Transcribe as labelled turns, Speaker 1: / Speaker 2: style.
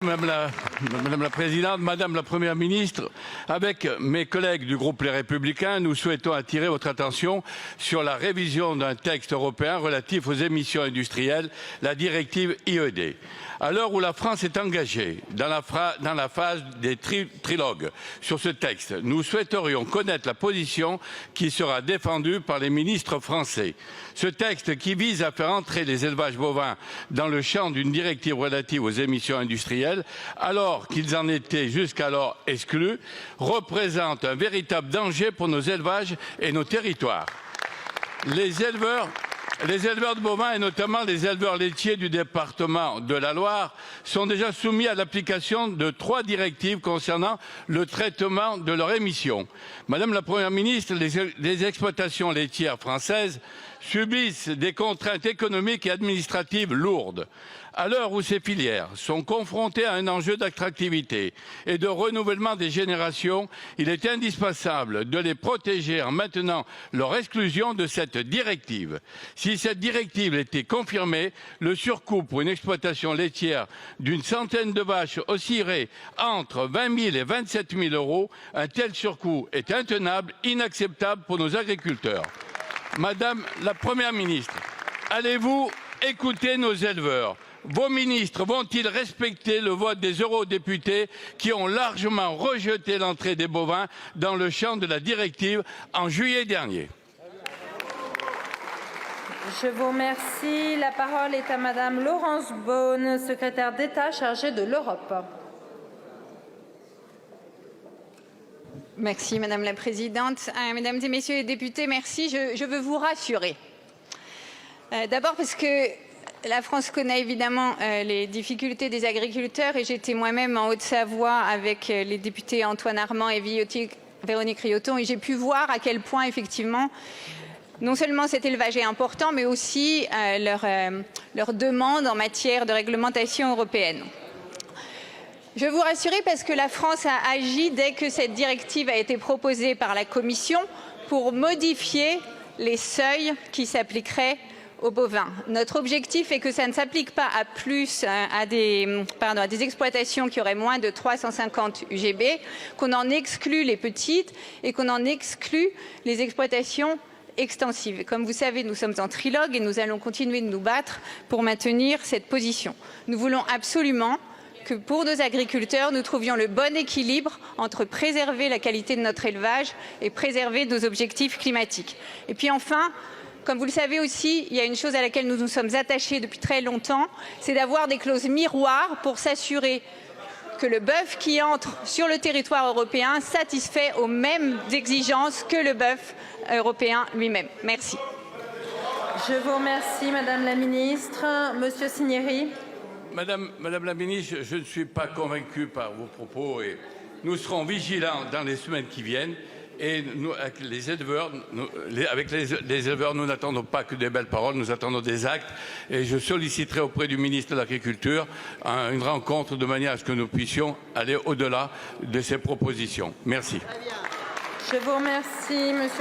Speaker 1: Madame la Présidente, Madame la Première ministre, avec mes collègues du groupe Les Républicains, nous souhaitons attirer votre attention sur la révision d'un texte européen relatif aux émissions industrielles, la directive IED. À l'heure où la France est engagée dans la phase des trilogues sur ce texte, nous souhaiterions connaître la position qui sera défendue par les ministres français. Ce texte, qui vise à faire entrer les élevages bovins dans le champ d'une directive relative aux émissions industrielles, alors qu'ils en étaient jusqu'alors exclus, représente un véritable danger pour nos élevages et nos territoires. Les éleveurs de bovins, et notamment les éleveurs laitiers du département de la Loire, sont déjà soumis à l'application de 3 directives concernant le traitement de leurs émissions. Madame la Première ministre, les exploitations laitières françaises subissent des contraintes économiques et administratives lourdes. À l'heure où ces filières sont confrontées à un enjeu d'attractivité et de renouvellement des générations, il est indispensable de les protéger en maintenant leur exclusion de cette directive. Si cette directive était confirmée, le surcoût pour une exploitation laitière d'une centaine de vaches oscillerait entre 20 000 et 27 000 euros. Un tel surcoût est intenable, inacceptable pour nos agriculteurs. Madame la Première ministre, allez-vous écouter nos éleveurs ? Vos ministres vont-ils respecter le vote des eurodéputés qui ont largement rejeté l'entrée des bovins dans le champ de la directive en juillet dernier?
Speaker 2: Je vous remercie. La parole est à Madame Laurence Boone, secrétaire d'État chargée de l'Europe.
Speaker 3: Merci Madame la Présidente. Mesdames et Messieurs les députés, merci. Je veux vous rassurer. D'abord parce que la France connaît évidemment les difficultés des agriculteurs et j'étais moi-même en Haute-Savoie avec les députés Antoine Armand et Véronique Rioton et j'ai pu voir à quel point effectivement non seulement cet élevage est important mais aussi leur demande en matière de réglementation européenne. Je veux vous rassurer parce que la France a agi dès que cette directive a été proposée par la Commission pour modifier les seuils qui s'appliqueraient aux bovins. Notre objectif est que ça ne s'applique pas à des exploitations qui auraient moins de 350 UGB, qu'on en exclut les petites et qu'on en exclut les exploitations extensives. Comme vous savez, nous sommes en trilogue et nous allons continuer de nous battre pour maintenir cette position. Nous voulons absolument que pour nos agriculteurs, nous trouvions le bon équilibre entre préserver la qualité de notre élevage et préserver nos objectifs climatiques. Et puis enfin, comme vous le savez aussi, il y a une chose à laquelle nous nous sommes attachés depuis très longtemps, c'est d'avoir des clauses miroirs pour s'assurer que le bœuf qui entre sur le territoire européen satisfait aux mêmes exigences que le bœuf européen lui-même. Merci.
Speaker 2: Je vous remercie, Madame la Ministre. Monsieur Cinieri.
Speaker 1: Madame la Ministre, je ne suis pas convaincu par vos propos et nous serons vigilants dans les semaines qui viennent. Et nous, avec les éleveurs, nous n'attendons pas que des belles paroles, nous attendons des actes. Et je solliciterai auprès du ministre de l'Agriculture une rencontre de manière à ce que nous puissions aller au-delà de ces propositions. Merci.
Speaker 2: Je vous remercie, Monsieur